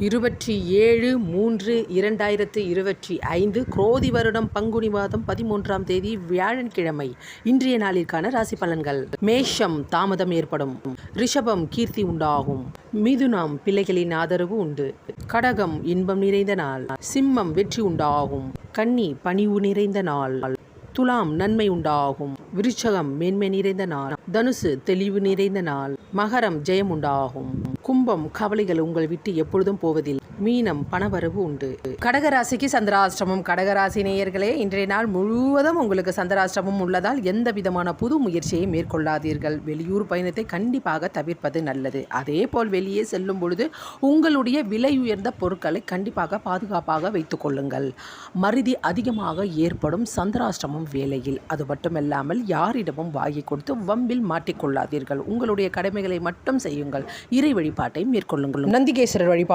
27/3/2025 குரோதி வருடம் பங்குனி மாதம் 13ஆம் தேதி வியாழக்கிழமை. இன்றைய நாளிற்கான ராசி பலன்கள். மேஷம் தாமதம் ஏற்படும். ரிஷபம் கீர்த்தி உண்டாகும். மிதுனம் பிள்ளைகளின் ஆதரவு உண்டு. கடகம் இன்பம் நிறைந்த நாள். சிம்மம் வெற்றி உண்டாகும். கன்னி பணிவு நிறைந்த நாள். துலாம் நன்மை உண்டாகும். விருச்சகம் மேன்மை நிறைந்த நாள். தனுசு தெளிவு நிறைந்த நாள். மகரம் ஜெயம் உண்டாகும். கும்பம் கவலைகள் உங்கள் விட்டு எப்பொழுதும் போவதில்லை. மீனம் பணவரவு உண்டு. கடகராசிக்கு சந்திராஷ்டமம். கடகராசி நேயர்களே, இன்றைய நாள் முழுவதும் உங்களுக்கு சந்திராஷ்டமம் உள்ளதால் எந்த விதமான புது முயற்சியை மேற்கொள்ளாதீர்கள். வெளியூர் பயணத்தை கண்டிப்பாக தவிர்ப்பது நல்லது. அதே போல் வெளியே செல்லும் பொழுது உங்களுடைய விலை உயர்ந்த பொருட்களை கண்டிப்பாக பாதுகாப்பாக வைத்துக் கொள்ளுங்கள். மறதி அதிகமாக ஏற்படும் சந்திராஷ்டமம் வேளையில். அது மட்டுமல்லாமல் யாரிடமும் வாயை கொடுத்து வம்பில் மாட்டிக்கொள்ளாதீர்கள். உங்களுடைய கடமைகளை மட்டும் செய்யுங்கள். இறை வழிபாட்டை மேற்கொள்ளுங்கள். நந்திகேஸ்வரர் வழிபாடு